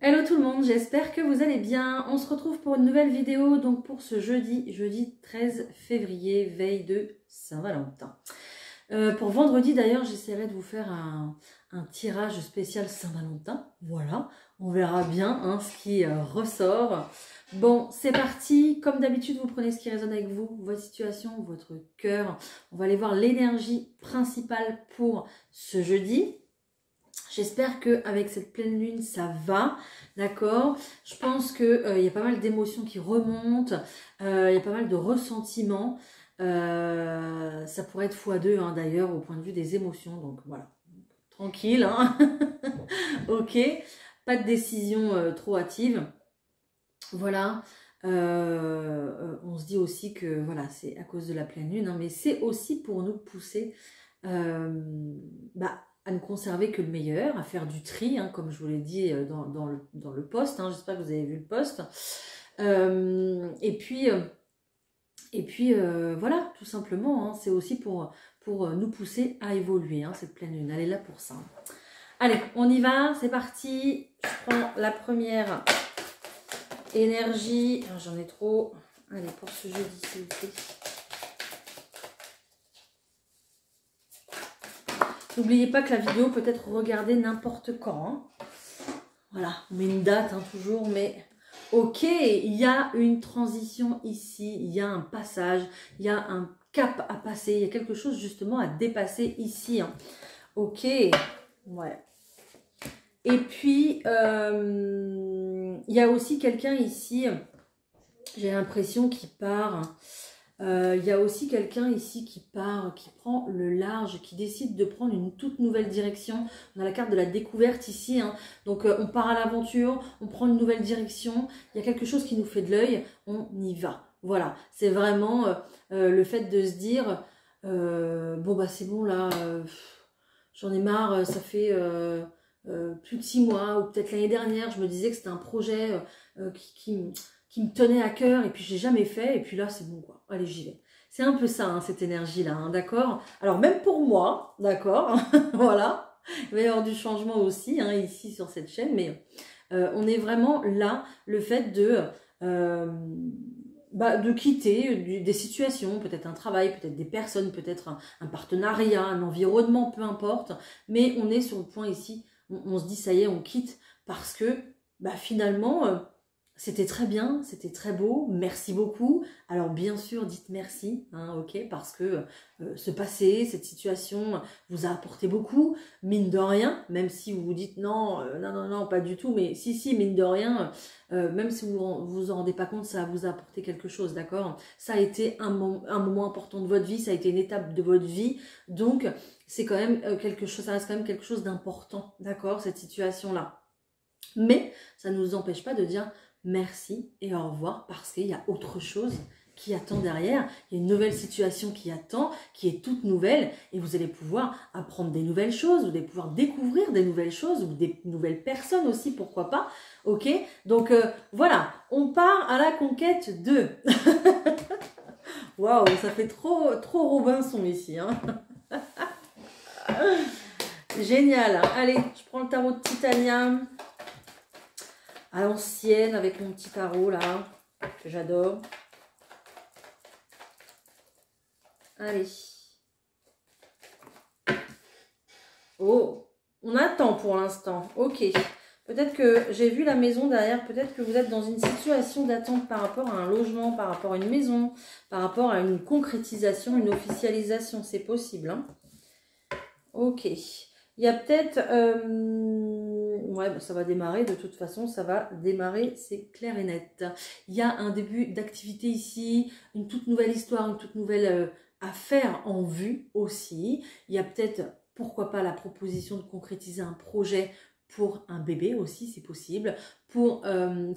Hello tout le monde, j'espère que vous allez bien. On se retrouve pour une nouvelle vidéo, donc pour ce jeudi 13 février, veille de Saint-Valentin. Pour vendredi d'ailleurs, j'essaierai de vous faire un tirage spécial Saint-Valentin. Voilà, on verra bien hein, ce qui ressort. Bon, c'est parti. Comme d'habitude, vous prenez ce qui résonne avec vous, votre situation, votre cœur. On va aller voir l'énergie principale pour ce jeudi. J'espère qu'avec cette pleine lune, ça va, d'accord. Je pense qu'il y a pas mal d'émotions qui remontent, il y a pas mal de ressentiments. Ça pourrait être x2 hein, d'ailleurs au point de vue des émotions, donc voilà, tranquille. Hein. Ok, pas de décision trop hâtive. Voilà, on se dit aussi que voilà, c'est à cause de la pleine lune, hein, mais c'est aussi pour nous pousser à ne conserver que le meilleur, à faire du tri, hein, comme je vous l'ai dit dans le post, hein, j'espère que vous avez vu le post. Et puis voilà, tout simplement, hein, c'est aussi pour nous pousser à évoluer, hein, cette pleine lune, elle est là pour ça. Allez, on y va, c'est parti, je prends la première énergie, j'en ai trop, allez, pour ce jeudi, s'il vous plaît. N'oubliez pas que la vidéo peut être regardée n'importe quand. Hein. Voilà, on met une date hein, toujours, mais ok, il y a une transition ici, il y a un passage, il y a un cap à passer, il y a quelque chose justement à dépasser ici. Hein. Ok, ouais. Et puis, il y a aussi quelqu'un ici, j'ai l'impression qu'il part... Il y a aussi quelqu'un ici qui part, qui prend le large, qui décide de prendre une toute nouvelle direction. On a la carte de la découverte ici, hein. Donc on part à l'aventure, on prend une nouvelle direction. Il y a quelque chose qui nous fait de l'œil, on y va. Voilà, c'est vraiment le fait de se dire, bon bah c'est bon là, j'en ai marre, ça fait plus de 6 mois, ou peut-être l'année dernière, je me disais que c'était un projet qui me tenait à cœur et puis je l'ai jamais fait et puis là c'est bon quoi, allez j'y vais. C'est un peu ça hein, cette énergie là, hein, d'accord. Alors même pour moi, d'accord, voilà, il va y avoir du changement aussi hein, ici sur cette chaîne, mais on est vraiment là, le fait de quitter des situations, peut-être un travail, peut-être des personnes, peut-être un partenariat, un environnement, peu importe, mais on est sur le point ici, on se dit ça y est, on quitte parce que finalement... c'était très bien, c'était très beau, merci beaucoup. Alors bien sûr, dites merci, hein, ok, parce que ce passé, cette situation vous a apporté beaucoup, mine de rien, même si vous vous dites non, non, pas du tout, mais si, mine de rien, même si vous vous en rendez pas compte, ça vous a apporté quelque chose, d'accord. Ça a été un moment important de votre vie, ça a été une étape de votre vie, donc c'est quand même quelque chose, ça reste quand même quelque chose d'important, d'accord, cette situation-là. Mais ça ne nous empêche pas de dire merci et au revoir parce qu'il y a autre chose qui attend derrière. Il y a une nouvelle situation qui attend, qui est toute nouvelle et vous allez pouvoir apprendre des nouvelles choses, vous allez pouvoir découvrir des nouvelles choses ou des nouvelles personnes aussi, pourquoi pas. Ok, donc voilà, on part à la conquête de... Waouh, ça fait trop Robinson ici. Hein. Génial. Allez, je prends le tarot de Titania. À l'ancienne avec mon petit tarot là, que j'adore. Allez. Oh, on attend pour l'instant. Ok. Peut-être que j'ai vu la maison derrière, peut-être que vous êtes dans une situation d'attente par rapport à un logement, par rapport à une maison, par rapport à une concrétisation, une officialisation. C'est possible. Hein. Ok. Il y a peut-être... ouais, ça va démarrer, de toute façon, ça va démarrer, c'est clair et net. Il y a un début d'activité ici, une toute nouvelle histoire, une toute nouvelle affaire en vue aussi. Il y a peut-être, pourquoi pas, la proposition de concrétiser un projet pour un bébé aussi, c'est possible, pour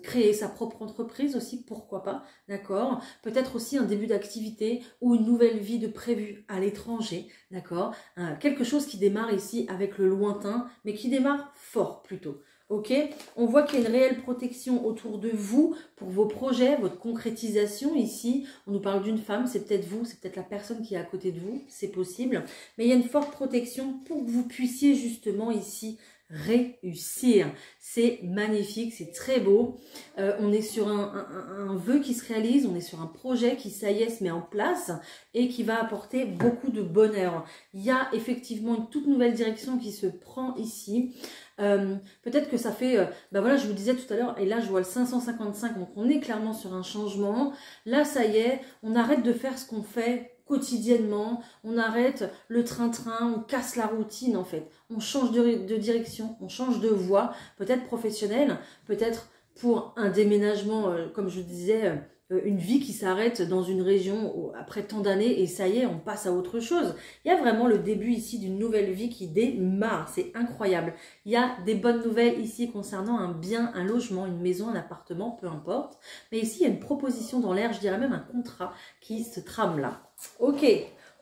créer sa propre entreprise aussi, pourquoi pas, d'accord. Peut-être aussi un début d'activité ou une nouvelle vie de prévu à l'étranger, d'accord. Quelque chose qui démarre ici avec le lointain, mais qui démarre fort plutôt. Ok, on voit qu'il y a une réelle protection autour de vous pour vos projets, votre concrétisation ici. On nous parle d'une femme, c'est peut-être vous, c'est peut-être la personne qui est à côté de vous, c'est possible. Mais il y a une forte protection pour que vous puissiez justement ici réussir. C'est magnifique, c'est très beau. On est sur un vœu qui se réalise, on est sur un projet qui, ça y est, se met en place et qui va apporter beaucoup de bonheur. Il y a effectivement une toute nouvelle direction qui se prend ici. Peut-être que ça fait, ben voilà, je vous disais tout à l'heure, et là je vois le 555, donc on est clairement sur un changement. Là, ça y est, on arrête de faire ce qu'on fait quotidiennement, on arrête le train-train, on casse la routine en fait. On change de direction, on change de voie, peut-être professionnelle, peut-être pour un déménagement, comme je disais, une vie qui s'arrête dans une région après tant d'années et ça y est, on passe à autre chose. Il y a vraiment le début ici d'une nouvelle vie qui démarre, c'est incroyable. Il y a des bonnes nouvelles ici concernant un bien, un logement, une maison, un appartement, peu importe. Mais ici, il y a une proposition dans l'air, je dirais même un contrat qui se trame là. Ok,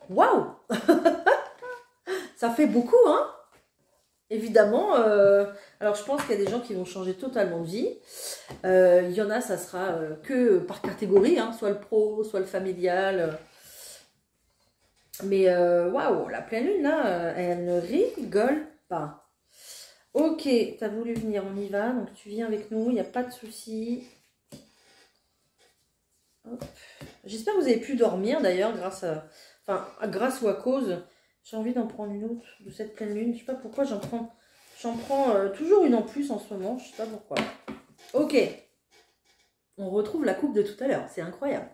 waouh. Ça fait beaucoup, hein. Évidemment, alors je pense qu'il y a des gens qui vont changer totalement de vie. Il y en a, ça sera que par catégorie, hein, soit le pro, soit le familial. Mais waouh, la pleine lune, là, elle ne rigole pas. Ok, tu as voulu venir, on y va. Donc tu viens avec nous, il n'y a pas de souci. J'espère que vous avez pu dormir d'ailleurs, grâce ou à cause. J'ai envie d'en prendre une autre de cette pleine lune. Je sais pas pourquoi j'en prends toujours une en plus en ce moment. Je sais pas pourquoi. Ok. On retrouve la coupe de tout à l'heure. C'est incroyable.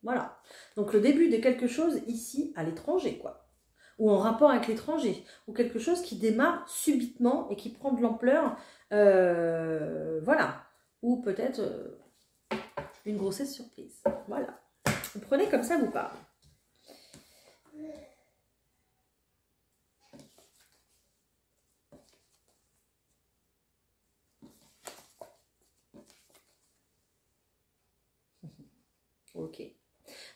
Voilà. Donc le début de quelque chose ici à l'étranger, quoi. Ou en rapport avec l'étranger. Ou quelque chose qui démarre subitement et qui prend de l'ampleur. Voilà. Ou peut-être une grossesse surprise. Voilà. Vous prenez comme ça vous parle. Ok.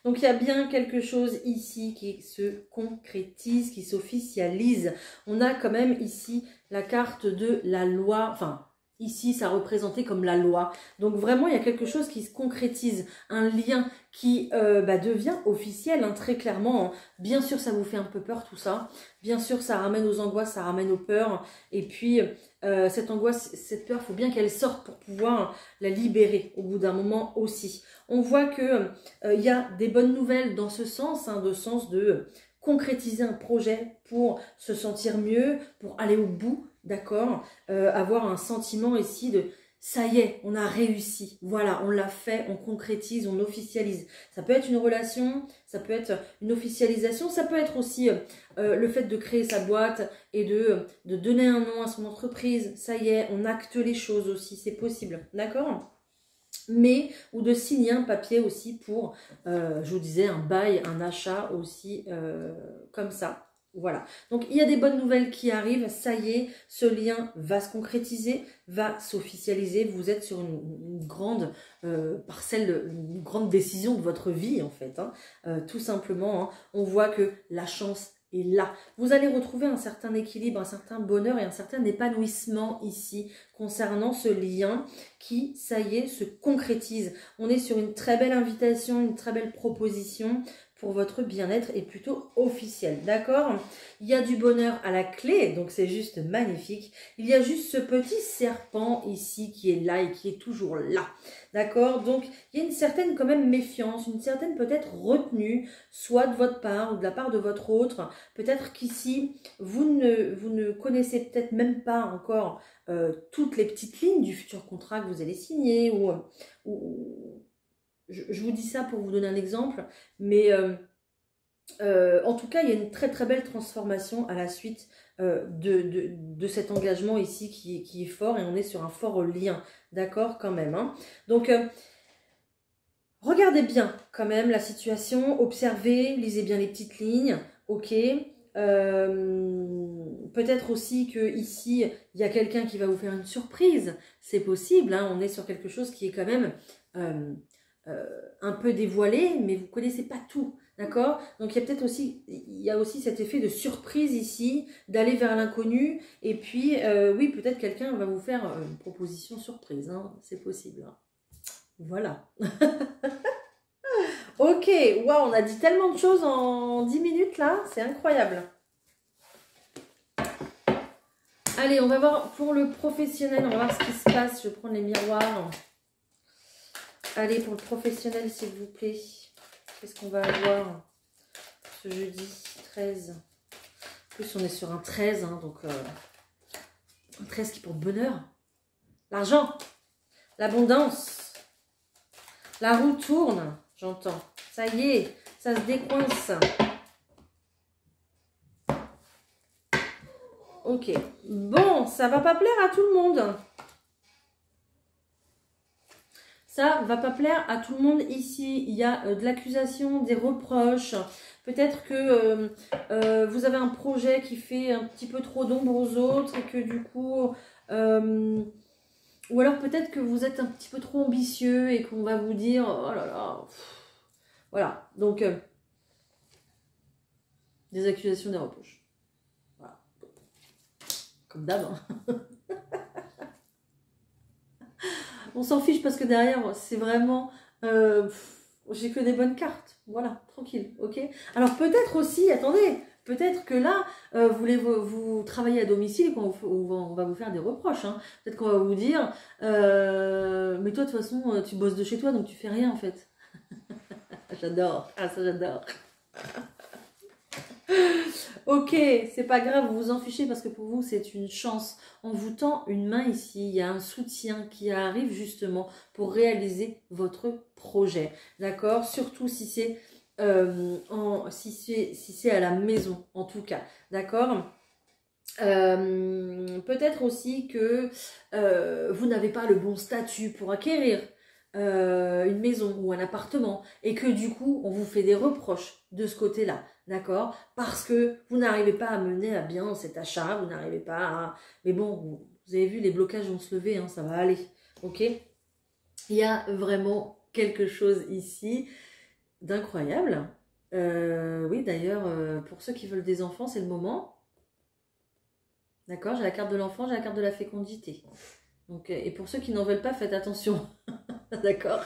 Donc, il y a bien quelque chose ici qui se concrétise, qui s'officialise. On a quand même ici la carte de la loi. Enfin, ici, ça représentait comme la loi. Donc, vraiment, il y a quelque chose qui se concrétise. Un lien qui devient officiel, hein, très clairement. Bien sûr, ça vous fait un peu peur, tout ça. Bien sûr, ça ramène aux angoisses, ça ramène aux peurs. Et puis, cette angoisse, cette peur, il faut bien qu'elle sorte pour pouvoir la libérer au bout d'un moment aussi. On voit que il y a des bonnes nouvelles dans ce sens, hein, de sens de concrétiser un projet pour se sentir mieux, pour aller au bout, d'accord, avoir un sentiment ici de ça y est, on a réussi, voilà, on l'a fait, on concrétise, on officialise. Ça peut être une relation, ça peut être une officialisation, ça peut être aussi le fait de créer sa boîte et de donner un nom à son entreprise. Ça y est, on acte les choses aussi, c'est possible, d'accord ? Mais, ou de signer un papier aussi pour, je vous disais, un bail, un achat aussi, comme ça. Voilà. Donc, il y a des bonnes nouvelles qui arrivent. Ça y est, ce lien va se concrétiser, va s'officialiser. Vous êtes sur une grande parcelle, une grande décision de votre vie, en fait. Hein. Tout simplement, hein. On voit que la chance est là. Vous allez retrouver un certain équilibre, un certain bonheur et un certain épanouissement ici concernant ce lien qui, ça y est, se concrétise. On est sur une très belle invitation, une très belle proposition pour votre bien-être et plutôt officiel, d'accord? Il y a du bonheur à la clé, donc c'est juste magnifique. Il y a juste ce petit serpent ici qui est là et qui est toujours là, d'accord? Donc, il y a une certaine quand même méfiance, une certaine peut-être retenue, soit de votre part ou de la part de votre autre. Peut-être qu'ici, vous ne connaissez peut-être même pas encore toutes les petites lignes du futur contrat que vous allez signer ou je vous dis ça pour vous donner un exemple, mais en tout cas, il y a une très très belle transformation à la suite de cet engagement ici qui est fort et on est sur un fort lien, d'accord quand même. Hein. Donc, regardez bien quand même la situation, observez, lisez bien les petites lignes, ok. Peut-être aussi que ici il y a quelqu'un qui va vous faire une surprise, c'est possible, hein, on est sur quelque chose qui est quand même un peu dévoilé, mais vous connaissez pas tout, d'accord? Donc il y a peut-être aussi, cet effet de surprise ici, d'aller vers l'inconnu, et puis oui, peut-être quelqu'un va vous faire une proposition surprise, hein, c'est possible. Hein. Voilà. Ok, waouh, on a dit tellement de choses en 10 minutes là, c'est incroyable. Allez, on va voir pour le professionnel, on va voir ce qui se passe. Je vais prendre les miroirs. Allez, pour le professionnel, s'il vous plaît. Qu'est-ce qu'on va avoir ce jeudi 13? En plus, on est sur un 13, hein, donc un 13 qui porte bonheur. L'argent, l'abondance. La roue tourne, j'entends. Ça y est, ça se décoince. Ok. Bon, ça va pas plaire à tout le monde. Ça va pas plaire à tout le monde ici. Il y a de l'accusation, des reproches. Peut-être que vous avez un projet qui fait un petit peu trop d'ombre aux autres et que du coup... ou alors peut-être que vous êtes un petit peu trop ambitieux et qu'on va vous dire, oh là là, voilà. Donc, des accusations, des reproches. Voilà. Comme d'hab. Hein. On s'en fiche parce que derrière, c'est vraiment... j'ai que des bonnes cartes. Voilà, tranquille, ok. Alors peut-être aussi, attendez, peut-être que là, vous travaillez à domicile et qu'on va vous faire des reproches. Hein. Peut-être qu'on va vous dire, mais toi de toute façon, tu bosses de chez toi, donc tu fais rien en fait. J'adore, ah ça j'adore. Ok, c'est pas grave, vous vous en fichez parce que pour vous c'est une chance. On vous tend une main ici, il y a un soutien qui arrive justement pour réaliser votre projet. D'accord? Surtout si c'est si c'est à la maison en tout cas. D'accord? Peut-être aussi que vous n'avez pas le bon statut pour acquérir une maison ou un appartement et que du coup on vous fait des reproches de ce côté-là, d'accord? Parce que vous n'arrivez pas à mener à bien cet achat, vous n'arrivez pas à... Mais bon, vous avez vu, les blocages vont se lever, hein, ça va aller, ok? Il y a vraiment quelque chose ici d'incroyable. Oui, d'ailleurs, pour ceux qui veulent des enfants, c'est le moment. D'accord, j'ai la carte de l'enfant, j'ai la carte de la fécondité. Donc, et pour ceux qui n'en veulent pas, faites attention. D'accord.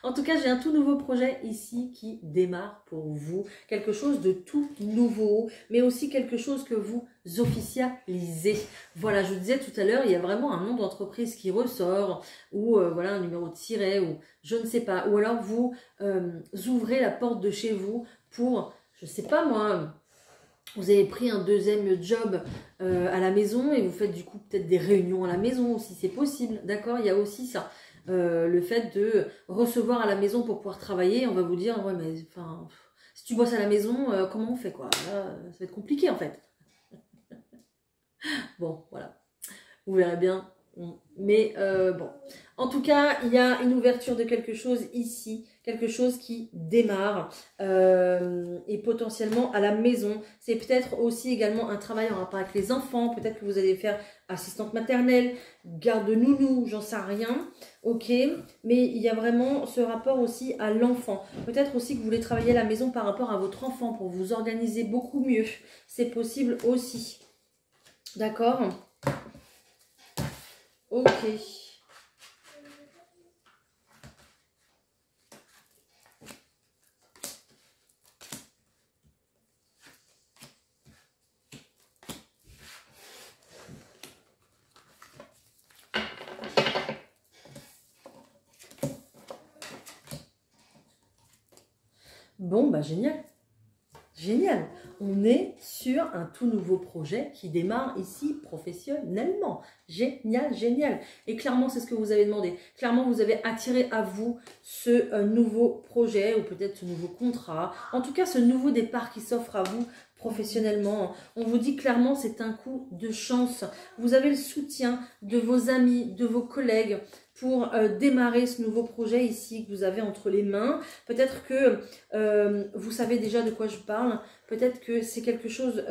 En tout cas, j'ai un tout nouveau projet ici qui démarre pour vous. Quelque chose de tout nouveau, mais aussi quelque chose que vous officialisez. Voilà, je vous disais tout à l'heure, il y a vraiment un nom d'entreprise qui ressort, ou voilà, un numéro de siret, ou je ne sais pas. Ou alors vous ouvrez la porte de chez vous pour, je ne sais pas moi... Vous avez pris un deuxième job à la maison et vous faites du coup peut-être des réunions à la maison aussi, c'est possible, d'accord? Il y a aussi ça, le fait de recevoir à la maison pour pouvoir travailler, on va vous dire, ouais mais enfin, si tu bosses à la maison, comment on fait quoi? Là, ça va être compliqué en fait. Bon, voilà, vous verrez bien. Mais bon, en tout cas, il y a une ouverture de quelque chose ici, quelque chose qui démarre et potentiellement à la maison. C'est peut-être aussi également un travail en rapport avec les enfants. Peut-être que vous allez faire assistante maternelle, garde de nounou, j'en sais rien. Ok, mais il y a vraiment ce rapport aussi à l'enfant. Peut-être aussi que vous voulez travailler à la maison par rapport à votre enfant pour vous organiser beaucoup mieux. C'est possible aussi. D'accord ? Ok. Bon, bah génial. Génial. On est sur un tout nouveau projet qui démarre ici professionnellement. Génial, génial. Et clairement, c'est ce que vous avez demandé. Clairement, vous avez attiré à vous ce nouveau projet ou peut-être ce nouveau contrat. En tout cas, ce nouveau départ qui s'offre à vous professionnellement. On vous dit clairement, c'est un coup de chance. Vous avez le soutien de vos amis, de vos collègues pour démarrer ce nouveau projet ici que vous avez entre les mains. Peut-être que vous savez déjà de quoi je parle. Peut-être que c'est quelque chose,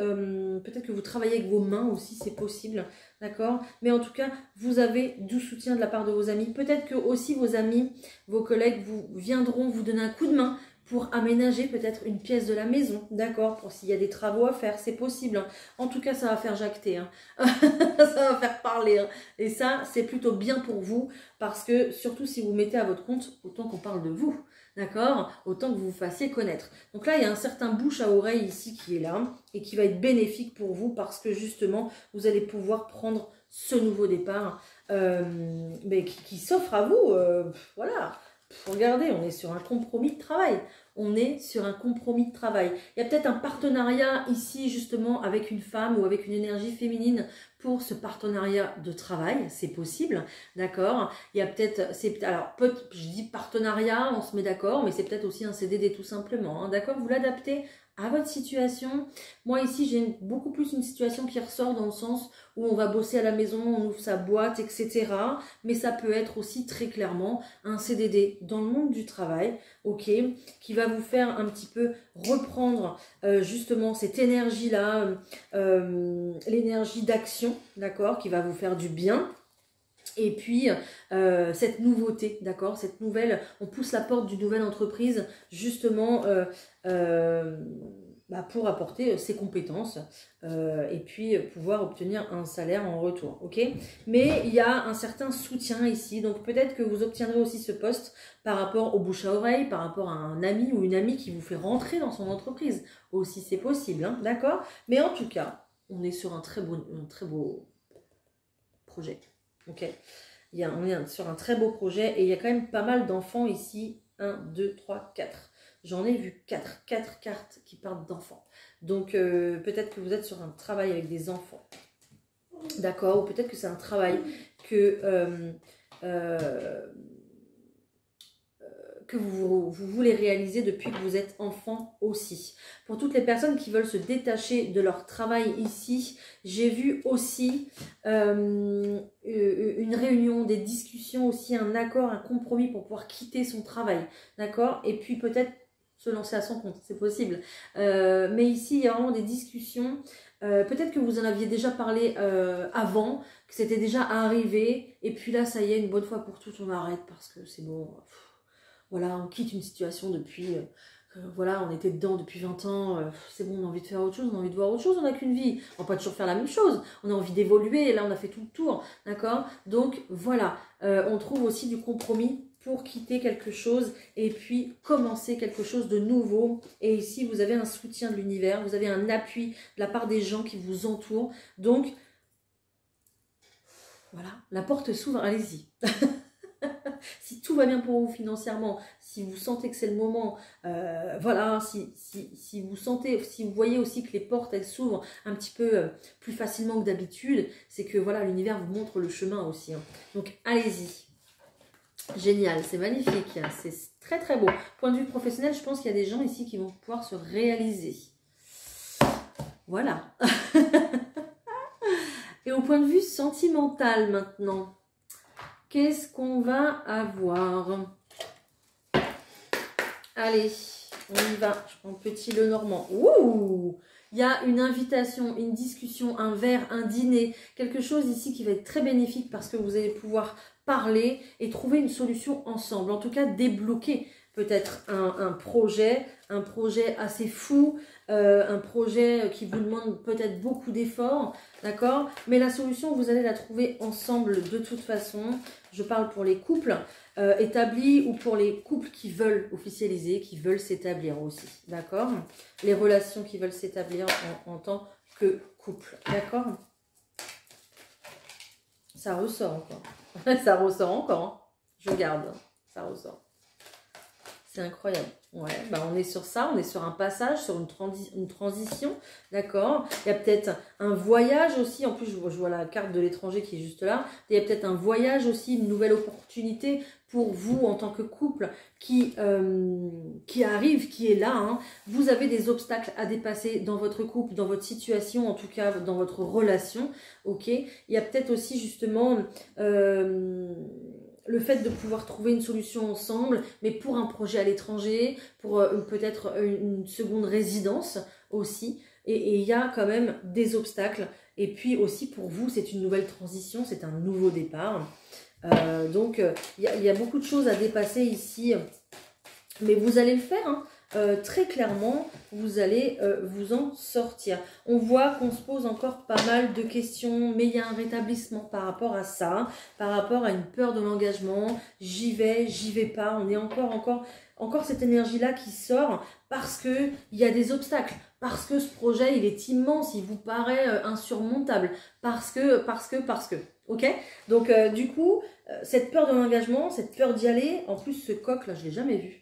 peut-être que vous travaillez avec vos mains aussi, c'est possible, d'accord? Mais en tout cas, vous avez du soutien de la part de vos amis. Peut-être que aussi vos amis, vos collègues vous viendront vous donner un coup de main pour aménager peut-être une pièce de la maison, d'accord? Pour s'il y a des travaux à faire, c'est possible. Hein. En tout cas, ça va faire jacter, hein. Ça va faire parler. Hein. Et ça, c'est plutôt bien pour vous, parce que surtout si vous mettez à votre compte, autant qu'on parle de vous. d'accord? Autant que vous vous fassiez connaître. Donc là, il y a un certain bouche à oreille ici qui est là et qui va être bénéfique pour vous parce que justement, vous allez pouvoir prendre ce nouveau départ mais qui s'offre à vous. Voilà, regardez, on est sur un compromis de travail. On est sur un compromis de travail. Il y a peut-être un partenariat ici justement avec une femme ou avec une énergie féminine pour ce partenariat de travail, c'est possible, d'accord? Il y a peut-être, alors je dis partenariat, on se met d'accord, mais c'est peut-être aussi un CDD tout simplement, hein, d'accord? Vous l'adaptez à votre situation. Moi ici j'ai beaucoup plus une situation qui ressort dans le sens où on va bosser à la maison, on ouvre sa boîte, etc. Mais ça peut être aussi très clairement un CDD dans le monde du travail, ok, qui va vous faire un petit peu reprendre justement cette énergie-là, l'énergie d'action, d'accord, qui va vous faire du bien. Et puis, cette nouveauté, d'accord, cette nouvelle, on pousse la porte d'une nouvelle entreprise, justement, pour apporter ses compétences et puis pouvoir obtenir un salaire en retour, ok? Mais il y a un certain soutien ici, donc peut-être que vous obtiendrez aussi ce poste par rapport au bouche à oreille, par rapport à un ami ou une amie qui vous fait rentrer dans son entreprise, aussi c'est possible, hein, d'accord? Mais en tout cas, on est sur un très beau projet. Ok, on est sur un très beau projet et il y a quand même pas mal d'enfants ici. 1, 2, 3, 4. J'en ai vu 4 cartes qui parlent d'enfants. Donc peut-être que vous êtes sur un travail avec des enfants. D'accord? Ou peut-être que c'est un travail que vous voulez réaliser depuis que vous êtes enfant aussi. Pour toutes les personnes qui veulent se détacher de leur travail ici, j'ai vu aussi une réunion, des discussions aussi, un accord, un compromis pour pouvoir quitter son travail, d'accord? Et puis peut-être se lancer à son compte, c'est possible. Mais ici, il y a vraiment des discussions. Peut-être que vous en aviez déjà parlé avant, que c'était déjà arrivé, et puis là, ça y est, une bonne fois pour toutes, on arrête parce que c'est bon. Voilà, on quitte une situation depuis, voilà, on était dedans depuis 20 ans, c'est bon, on a envie de faire autre chose, on a envie de voir autre chose, on n'a qu'une vie, on va pas toujours faire la même chose, on a envie d'évoluer, et là on a fait tout le tour, d'accord? Donc voilà, on trouve aussi du compromis pour quitter quelque chose et puis commencer quelque chose de nouveau. Et ici, vous avez un soutien de l'univers, vous avez un appui de la part des gens qui vous entourent. Donc, voilà, la porte s'ouvre, allez-y. Si tout va bien pour vous financièrement, si vous sentez que c'est le moment, voilà, si vous sentez, si vous voyez aussi que les portes, elles s'ouvrent un petit peu plus facilement que d'habitude, c'est que voilà, l'univers vous montre le chemin aussi. Hein. Donc, allez-y. Génial, c'est magnifique, c'est très très beau. Point de vue professionnel, je pense qu'il y a des gens ici qui vont pouvoir se réaliser. Voilà. Et au point de vue sentimental maintenant, qu'est-ce qu'on va avoir? Allez, on y va. Je prends petit Lenormand. Ouh! Il y a une invitation, une discussion, un verre, un dîner, quelque chose ici qui va être très bénéfique parce que vous allez pouvoir parler et trouver une solution ensemble. En tout cas, débloquer peut-être un projet assez fou, un projet qui vous demande peut-être beaucoup d'efforts, d'accord? Mais la solution, vous allez la trouver ensemble de toute façon. Je parle pour les couples établis ou pour les couples qui veulent officialiser, qui veulent s'établir aussi, d'accord? Les relations qui veulent s'établir en tant que couple, d'accord? Ça ressort encore. Ça ressort encore, hein. Je garde, ça ressort. C'est incroyable. Ouais, bah on est sur ça, on est sur un passage, sur une transition, d'accord? Il y a peut-être un voyage aussi, en plus je vois la carte de l'étranger qui est juste là, il y a peut-être un voyage aussi, une nouvelle opportunité pour vous en tant que couple qui arrive, qui est là. Hein. Vous avez des obstacles à dépasser dans votre couple, dans votre situation, en tout cas dans votre relation, ok? Il y a peut-être aussi justement... le fait de pouvoir trouver une solution ensemble, mais pour un projet à l'étranger, pour peut-être une seconde résidence aussi. Et il y a quand même des obstacles. Et puis aussi pour vous, c'est une nouvelle transition, c'est un nouveau départ. Donc il y a beaucoup de choses à dépasser ici. Mais vous allez le faire, hein. Très clairement, vous allez vous en sortir. On voit qu'on se pose encore pas mal de questions, mais il y a un rétablissement par rapport à ça, par rapport à une peur de l'engagement. J'y vais pas. On est encore encore cette énergie-là qui sort parce qu'il y a des obstacles, parce que ce projet, il est immense, il vous paraît insurmontable, parce que, ok? Donc, du coup, cette peur de l'engagement, cette peur d'y aller, en plus, ce coq, là, je ne l'ai jamais vu.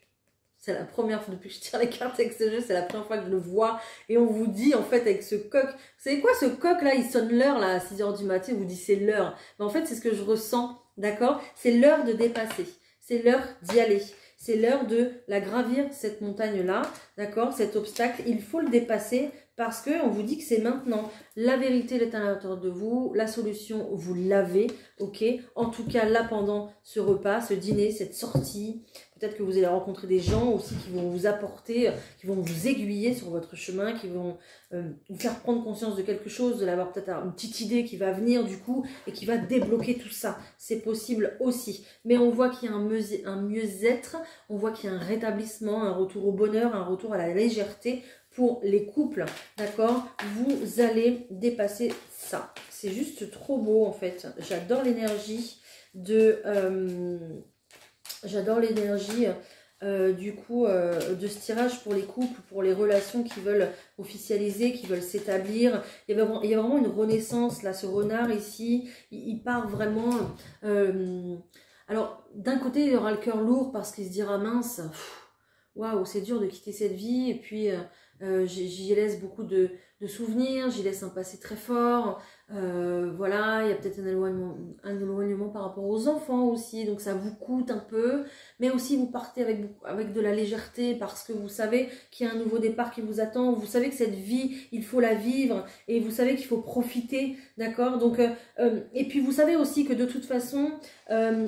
C'est la première fois, depuis que je tire les cartes avec ce jeu, c'est la première fois que je le vois. Et on vous dit, en fait, avec ce coq, vous savez quoi, ce coq-là, il sonne l'heure, là, à 6 h du matin, on vous dit c'est l'heure. Mais en fait, c'est ce que je ressens, d'accord? C'est l'heure de dépasser. C'est l'heure d'y aller. C'est l'heure de la gravir, cette montagne-là, d'accord? Cet obstacle, il faut le dépasser parce qu'on vous dit que c'est maintenant. La vérité elle est à l'intérieur de vous, la solution, vous l'avez, ok? En tout cas, là, pendant ce repas, ce dîner, cette sortie, peut-être que vous allez rencontrer des gens aussi qui vont vous apporter, qui vont vous aiguiller sur votre chemin, qui vont vous faire prendre conscience de quelque chose, de l'avoir peut-être une petite idée qui va venir du coup et qui va débloquer tout ça. C'est possible aussi. Mais on voit qu'il y a un mieux-être, on voit qu'il y a un rétablissement, un retour au bonheur, un retour à la légèreté pour les couples, d'accord? Vous allez dépasser ça. C'est juste trop beau en fait. J'adore l'énergie de... J'adore l'énergie du coup de ce tirage pour les couples, pour les relations qui veulent officialiser, qui veulent s'établir. Il y a vraiment une renaissance là, ce renard ici, il part vraiment... alors d'un côté il aura le cœur lourd parce qu'il se dira mince, waouh c'est dur de quitter cette vie et puis j'y laisse beaucoup de souvenirs, j'y laisse un passé très fort. Voilà, il y a peut-être un éloignement par rapport aux enfants aussi, donc ça vous coûte un peu, mais aussi vous partez avec de la légèreté parce que vous savez qu'il y a un nouveau départ qui vous attend, vous savez que cette vie, il faut la vivre et vous savez qu'il faut profiter, d'accord? Donc, et puis vous savez aussi que de toute façon,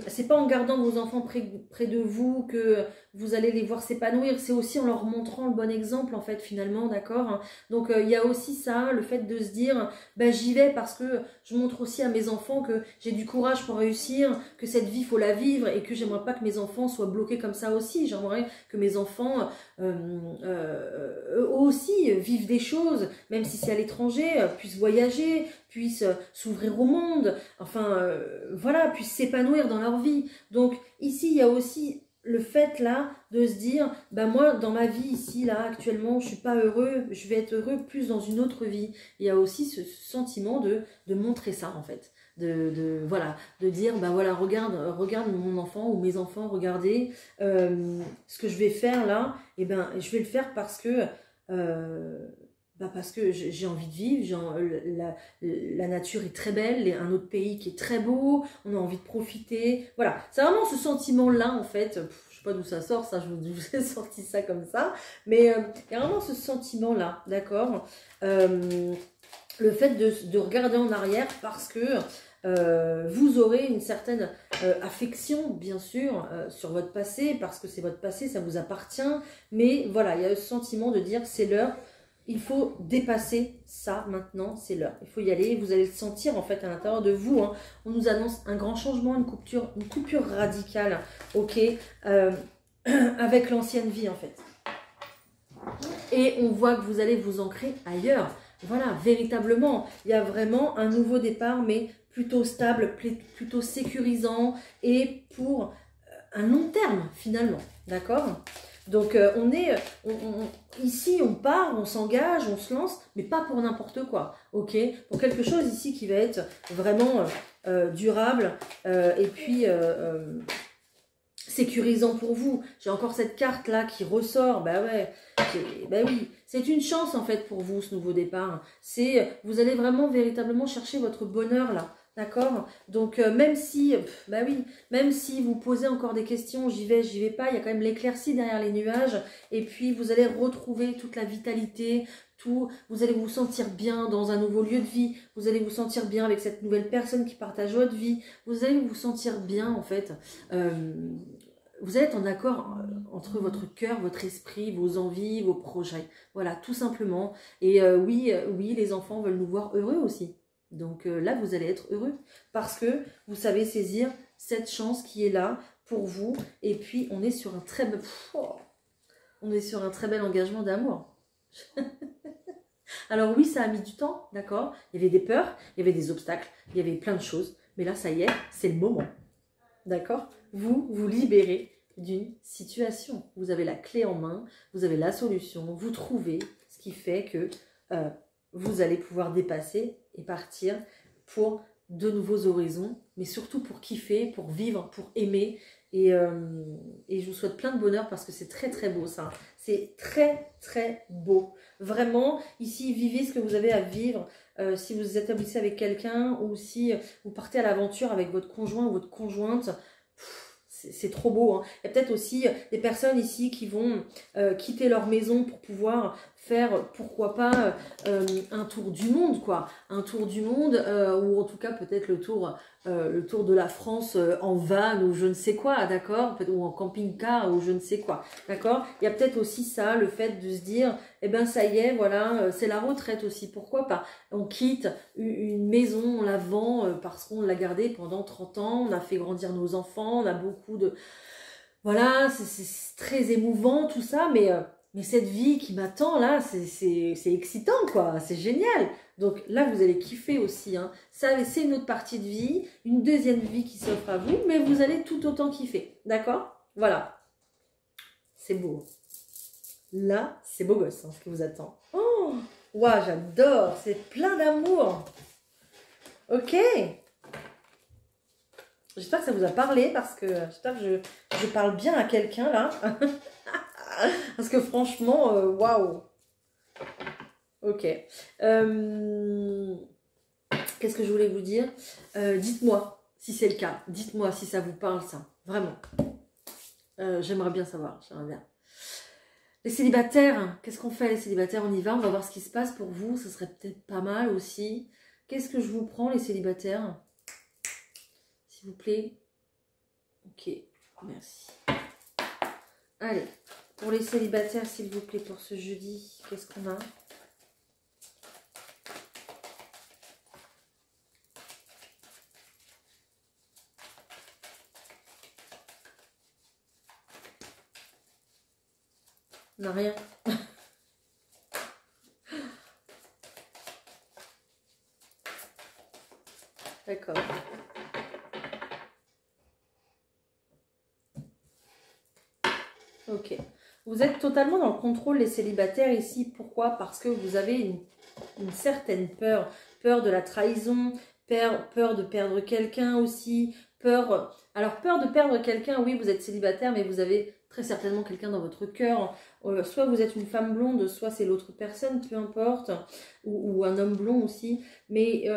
c'est pas en gardant vos enfants près de vous que vous allez les voir s'épanouir, c'est aussi en leur montrant le bon exemple en fait finalement, d'accord? Donc il y a aussi ça, le fait de se dire, ben, j'y vais parce que je montre aussi à mes enfants que j'ai du courage pour réussir, que cette vie, il faut la vivre et que j'aimerais pas que mes enfants soient bloqués comme ça aussi. J'aimerais que mes enfants eux aussi vivent des choses, même si c'est à l'étranger, puissent voyager, puissent s'ouvrir au monde, enfin voilà, puissent s'épanouir dans leur vie. Donc ici, il y a aussi le fait là de se dire, ben moi dans ma vie ici là actuellement je suis pas heureux, je vais être heureux plus dans une autre vie. Il y a aussi ce sentiment de montrer ça en fait, voilà, de dire ben voilà regarde mon enfant ou mes enfants, regardez ce que je vais faire là, et ben je vais le faire parce que j'ai envie de vivre, la nature est très belle, un autre pays qui est très beau, on a envie de profiter. Voilà, c'est vraiment ce sentiment-là en fait. Je sais pas d'où ça sort, ça, je vous ai sorti ça comme ça. Mais il y a vraiment ce sentiment-là, d'accord? Le fait de regarder en arrière parce que vous aurez une certaine affection, bien sûr, sur votre passé, parce que c'est votre passé, ça vous appartient. Mais voilà, il y a ce sentiment de dire c'est l'heure. Il faut dépasser ça maintenant, c'est l'heure. Il faut y aller, vous allez le sentir en fait à l'intérieur de vous. Hein. On nous annonce un grand changement, une coupure radicale, ok, avec l'ancienne vie en fait. Et on voit que vous allez vous ancrer ailleurs. Voilà, véritablement, il y a vraiment un nouveau départ, mais plutôt stable, plutôt sécurisant et pour un long terme finalement, d'accord ? Donc ici on part, on s'engage, on se lance, mais pas pour n'importe quoi, ok? Pour quelque chose ici qui va être vraiment durable et puis sécurisant pour vous. J'ai encore cette carte là qui ressort, bah ouais, bah oui, c'est une chance en fait pour vous ce nouveau départ. Vous allez vraiment véritablement chercher votre bonheur là. D'accord? Donc même si, bah oui, même si vous posez encore des questions, j'y vais pas, il y a quand même l'éclaircie derrière les nuages, et puis vous allez retrouver toute la vitalité, vous allez vous sentir bien dans un nouveau lieu de vie, vous allez vous sentir bien avec cette nouvelle personne qui partage votre vie, vous allez vous sentir bien en fait, vous allez être en accord entre votre cœur, votre esprit, vos envies, vos projets, voilà, tout simplement, et oui, les enfants veulent nous voir heureux aussi. Donc là, vous allez être heureux parce que vous savez saisir cette chance qui est là pour vous. Et puis, on est sur un très bel engagement d'amour. Alors oui, ça a mis du temps, d'accord? Il y avait des peurs, il y avait des obstacles, il y avait plein de choses. Mais là, ça y est, c'est le moment. D'accord? Vous libérez d'une situation. Vous avez la clé en main, vous avez la solution, vous trouvez ce qui fait que vous allez pouvoir dépasser et partir pour de nouveaux horizons, mais surtout pour kiffer, pour vivre, pour aimer. Et je vous souhaite plein de bonheur parce que c'est très très beau ça. C'est très très beau. Vraiment, ici, vivez ce que vous avez à vivre. Si vous établissez avec quelqu'un ou si vous partez à l'aventure avec votre conjoint ou votre conjointe, c'est trop beau. Hein. Il y a peut-être aussi des personnes ici qui vont quitter leur maison pour pouvoir faire, pourquoi pas, un tour du monde, quoi. Un tour du monde, ou en tout cas peut-être le tour de la France en van ou je ne sais quoi, d'accord, ou en camping-car ou je ne sais quoi, d'accord. Il y a peut-être aussi ça, le fait de se dire, eh ben ça y est, voilà, c'est la retraite aussi, pourquoi pas. On quitte une maison, on la vend parce qu'on l'a gardée pendant 30 ans, on a fait grandir nos enfants, on a beaucoup de... Voilà, c'est très émouvant tout ça, mais cette vie qui m'attend là, c'est excitant quoi, c'est génial. Donc là, vous allez kiffer aussi. Hein. Ça, c'est une autre partie de vie, une deuxième vie qui s'offre à vous, mais vous allez tout autant kiffer. D'accord? Voilà. C'est beau. Là, c'est beau gosse, hein, ce qui vous attend. Oh, waouh, j'adore. C'est plein d'amour. Ok. J'espère que ça vous a parlé parce que j'espère que je parle bien à quelqu'un là. Parce que franchement, waouh. Ok. Qu'est-ce que je voulais vous dire? Dites-moi si c'est le cas. Dites-moi si ça vous parle, ça. Vraiment. J'aimerais bien savoir. J'aimerais bien. Les célibataires, qu'est-ce qu'on fait les célibataires? On y va, on va voir ce qui se passe pour vous. Ça serait peut-être pas mal aussi. Qu'est-ce que je vous prends les célibataires? S'il vous plaît. Ok, merci. Allez, pour les célibataires, s'il vous plaît, pour ce jeudi, qu'est-ce qu'on a? On n'a rien. D'accord. Ok. Vous êtes totalement dans le contrôle, les célibataires, ici. Pourquoi? Parce que vous avez une certaine peur. Peur de la trahison, peur de perdre quelqu'un aussi. Alors, peur de perdre quelqu'un, oui, vous êtes célibataire, mais vous avez très certainement quelqu'un dans votre cœur. Soit vous êtes une femme blonde, soit c'est l'autre personne, peu importe. Ou un homme blond aussi. Mais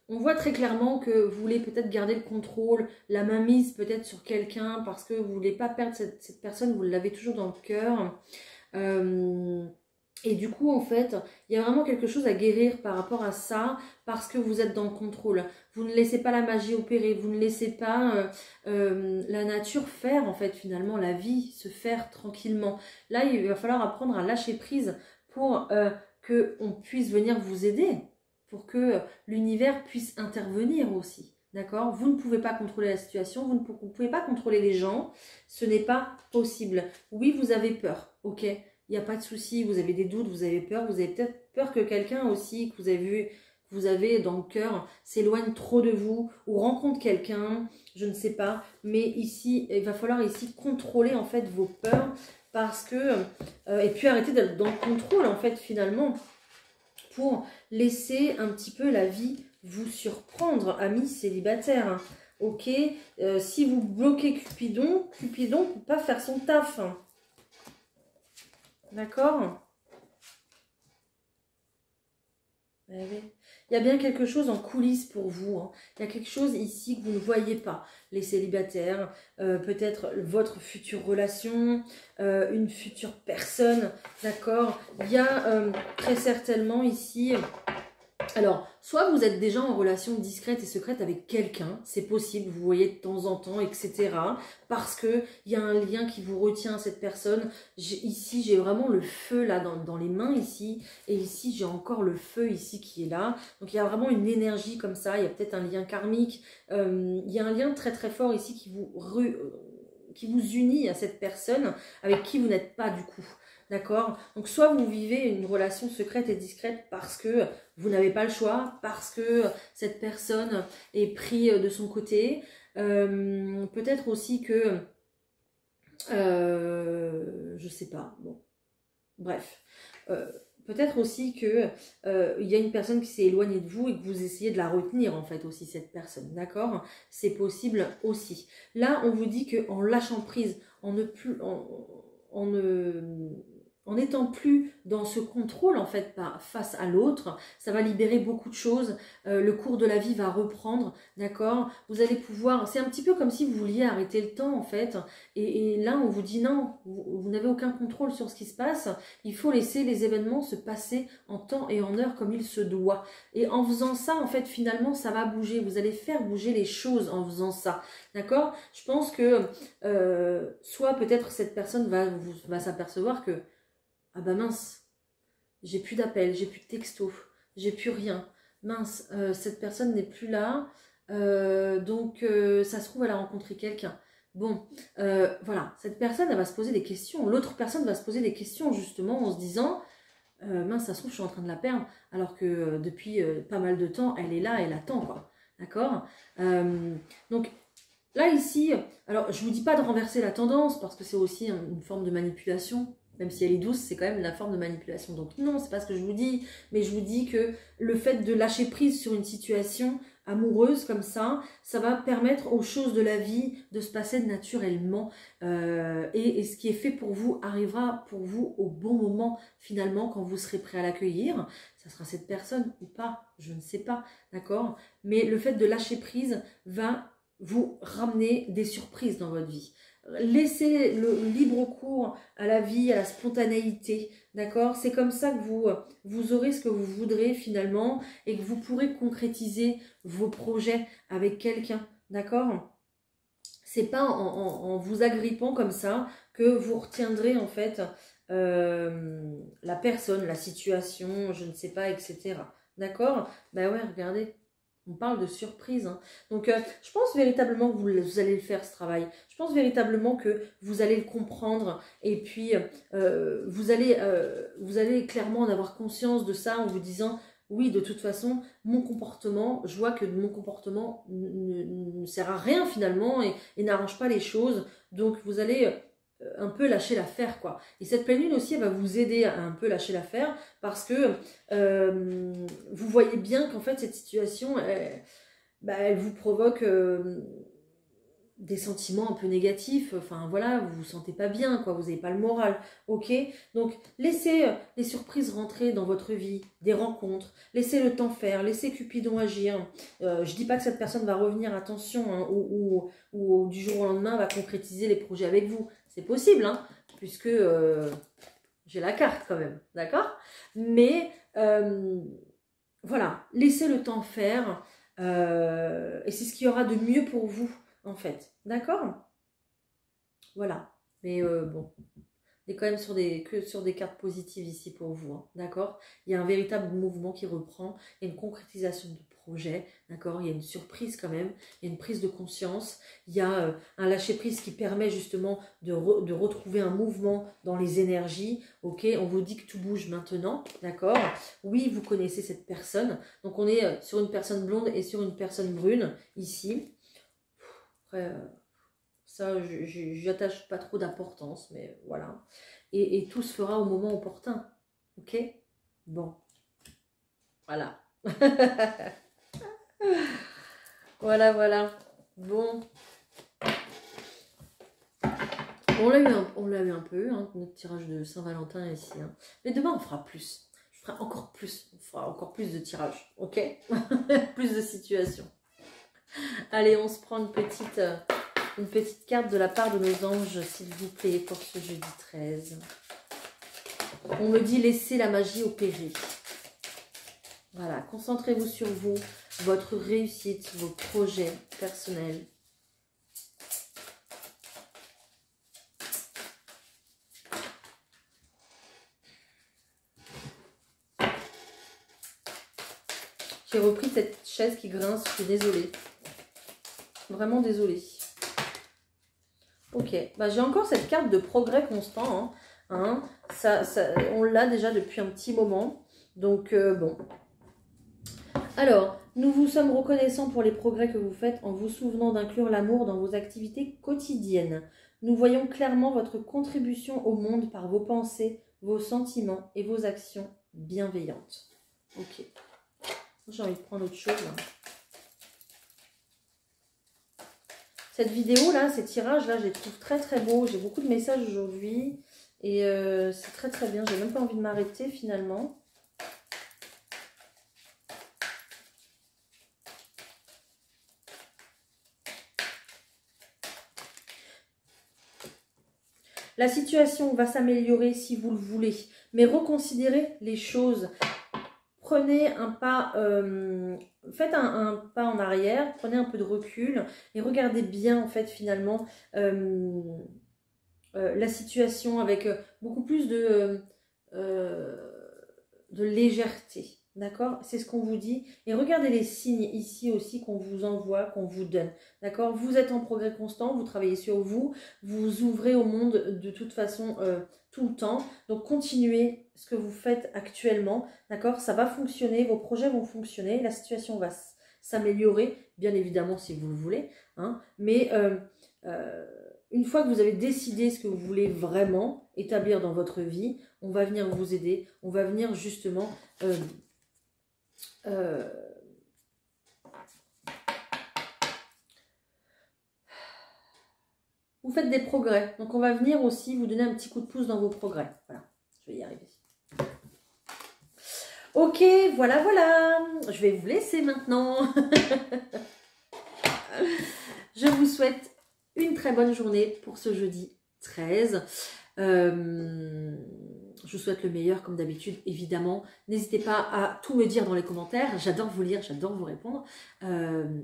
on voit très clairement que vous voulez peut-être garder le contrôle, la mainmise peut-être sur quelqu'un parce que vous ne voulez pas perdre cette personne, vous l'avez toujours dans le cœur. Et du coup, en fait, il y a vraiment quelque chose à guérir par rapport à ça parce que vous êtes dans le contrôle. Vous ne laissez pas la magie opérer, vous ne laissez pas la nature faire, en fait, finalement, la vie se faire tranquillement. Là, il va falloir apprendre à lâcher prise pour qu'on puisse venir vous aider, pour que l'univers puisse intervenir aussi. D'accord? Vous ne pouvez pas contrôler la situation, vous ne pouvez pas contrôler les gens, ce n'est pas possible. Oui, vous avez peur, ok? Il n'y a pas de souci, vous avez des doutes, vous avez peut-être peur que quelqu'un aussi que vous avez vu, que vous avez dans le cœur, s'éloigne trop de vous ou rencontre quelqu'un, je ne sais pas. Mais ici, il va falloir ici contrôler en fait vos peurs parce que, et puis arrêter d'être dans le contrôle en fait finalement pour laisser un petit peu la vie vous surprendre, amis célibataires. Ok, si vous bloquez Cupidon ne peut pas faire son taf. D'accord? Il y a bien quelque chose en coulisses pour vous. Hein. Il y a quelque chose ici que vous ne voyez pas. Les célibataires, peut-être votre future relation, une future personne. D'accord? Il y a très certainement ici... Alors, soit vous êtes déjà en relation discrète et secrète avec quelqu'un, c'est possible, vous voyez de temps en temps, etc. Parce qu'il y a un lien qui vous retient à cette personne. Ici, j'ai vraiment le feu là dans les mains ici. Et ici, j'ai encore le feu ici qui est là. Donc, il y a vraiment une énergie comme ça. Il y a peut-être un lien karmique. Il y a un lien très très fort ici qui vous unit à cette personne avec qui vous n'êtes pas du coup. D'accord? Donc, soit vous vivez une relation secrète et discrète parce que vous n'avez pas le choix, parce que cette personne est prise de son côté. Peut-être aussi que Je sais pas, bon, bref. Peut-être aussi que il y a une personne qui s'est éloignée de vous et que vous essayez de la retenir en fait aussi, cette personne, d'accord? C'est possible aussi. Là, on vous dit qu'en lâchant prise, en n'étant plus dans ce contrôle en fait face à l'autre, ça va libérer beaucoup de choses. Le cours de la vie va reprendre, d'accord? Vous allez pouvoir, c'est un petit peu comme si vous vouliez arrêter le temps en fait. Et là, on vous dit non, vous n'avez aucun contrôle sur ce qui se passe. Il faut laisser les événements se passer en temps et en heure comme il se doit. Et en faisant ça, en fait, finalement, ça va bouger. Vous allez faire bouger les choses en faisant ça. D'accord? Je pense que soit peut-être cette personne va s'apercevoir que ah bah mince, j'ai plus d'appels, j'ai plus de textos, j'ai plus rien. Mince, cette personne n'est plus là. Donc ça se trouve, elle a rencontré quelqu'un. Bon, voilà, cette personne, elle va se poser des questions. L'autre personne va se poser des questions, justement, en se disant, mince, ça se trouve, je suis en train de la perdre, alors que depuis pas mal de temps, elle est là, elle attend, quoi. D'accord? Donc, là, ici, alors, je vous dis pas de renverser la tendance, parce que c'est aussi une forme de manipulation. Même si elle est douce, c'est quand même la forme de manipulation. Donc non, c'est pas ce que je vous dis, mais je vous dis que le fait de lâcher prise sur une situation amoureuse comme ça va permettre aux choses de la vie de se passer naturellement. Et ce qui est fait pour vous arrivera pour vous au bon moment, finalement, quand vous serez prêt à l'accueillir. Ça sera cette personne ou pas, je ne sais pas, d'accord? Mais le fait de lâcher prise va vous ramener des surprises dans votre vie. Laissez le libre cours à la vie, à la spontanéité, d'accord? C'est comme ça que vous aurez ce que vous voudrez finalement et que vous pourrez concrétiser vos projets avec quelqu'un, d'accord? C'est pas en vous agrippant comme ça que vous retiendrez en fait la personne, la situation, je ne sais pas, etc. D'accord? Ben ouais, regardez. On parle de surprise. Hein. Donc, je pense véritablement que vous allez le faire, ce travail. Je pense véritablement que vous allez le comprendre. Et puis, vous allez clairement en avoir conscience de ça en vous disant, oui, de toute façon, mon comportement, je vois que mon comportement ne sert à rien finalement et n'arrange pas les choses. Donc, vous allez un peu lâcher l'affaire, quoi. Et cette pleine lune aussi, elle va vous aider à un peu lâcher l'affaire parce que vous voyez bien qu'en fait, cette situation, elle vous provoque des sentiments un peu négatifs. Enfin, voilà, vous vous sentez pas bien, quoi. Vous n'avez pas le moral, ok? Donc, laissez les surprises rentrer dans votre vie, des rencontres. Laissez le temps faire, laissez Cupidon agir. Je dis pas que cette personne va revenir, attention, hein, ou du jour au lendemain va concrétiser les projets avec vous. C'est possible, hein, puisque j'ai la carte quand même, d'accord? Mais voilà, laissez le temps faire et c'est ce qu'il y aura de mieux pour vous, en fait, d'accord? Voilà, mais bon, on est quand même que sur des cartes positives ici pour vous, hein, d'accord? Il y a un véritable mouvement qui reprend, il y a une concrétisation de projet, d'accord? Il y a une surprise quand même, il y a une prise de conscience, il y a un lâcher-prise qui permet justement de retrouver un mouvement dans les énergies, ok? On vous dit que tout bouge maintenant, d'accord? Oui, vous connaissez cette personne, donc on est sur une personne blonde et sur une personne brune, ici. Après... ça, je n'attache pas trop d'importance, mais voilà. Et tout se fera au moment opportun. Ok? Bon. Voilà. Voilà, voilà. Bon. On l'a eu un peu, hein, notre tirage de Saint-Valentin ici. Hein. Mais demain, on fera plus. Je ferai encore plus. On fera encore plus de tirages. Ok? Plus de situations. Allez, on se prend une petite carte de la part de nos anges, s'il vous plaît, pour ce jeudi 13. On me dit laissez la magie opérer. Voilà, concentrez-vous sur vous, votre réussite, vos projets personnels. J'ai repris cette chaise qui grince, je suis désolée. Vraiment désolée. Ok, bah, j'ai encore cette carte de progrès constant. Hein. On l'a déjà depuis un petit moment. Donc, bon. Alors, nous vous sommes reconnaissants pour les progrès que vous faites en vous souvenant d'inclure l'amour dans vos activités quotidiennes. nous voyons clairement votre contribution au monde par vos pensées, vos sentiments et vos actions bienveillantes. Ok. J'ai envie de prendre autre chose. Cette vidéo là, ces tirages là, je les trouve très très beaux. J'ai beaucoup de messages aujourd'hui. Et c'est très très bien. J'ai même pas envie de m'arrêter finalement. La situation va s'améliorer si vous le voulez, mais reconsidérez les choses. Prenez un pas, faites un pas en arrière, prenez un peu de recul et regardez bien en fait finalement la situation avec beaucoup plus de légèreté. D'accord? C'est ce qu'on vous dit. Et regardez les signes ici aussi qu'on vous envoie, qu'on vous donne. D'accord? Vous êtes en progrès constant, vous travaillez sur vous, vous ouvrez au monde de toute façon tout le temps. Donc continuez ce que vous faites actuellement. D'accord? Ça va fonctionner, vos projets vont fonctionner, la situation va s'améliorer, bien évidemment si vous le voulez. Hein, mais une fois que vous avez décidé ce que vous voulez vraiment établir dans votre vie, on va venir vous aider, on va venir justement vous faites des progrès. Donc on va venir aussi vous donner un petit coup de pouce dans vos progrès. Voilà, je vais y arriver. Ok, voilà, voilà. Je vais vous laisser maintenant. Je vous souhaite une très bonne journée pour ce jeudi 13. Je vous souhaite le meilleur comme d'habitude, évidemment. N'hésitez pas à tout me dire dans les commentaires. J'adore vous lire, j'adore vous répondre.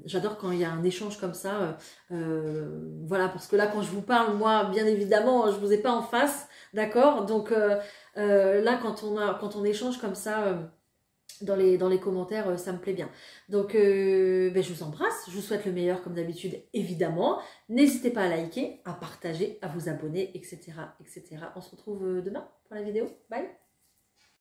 J'adore quand il y a un échange comme ça. Voilà, parce que là, quand je vous parle, moi, bien évidemment, je ne vous ai pas en face. D'accord? Donc là, quand on échange comme ça... dans les commentaires, ça me plaît bien. Donc, je vous embrasse. Je vous souhaite le meilleur comme d'habitude, évidemment. N'hésitez pas à liker, à partager, à vous abonner, etc., etc. On se retrouve demain pour la vidéo. Bye!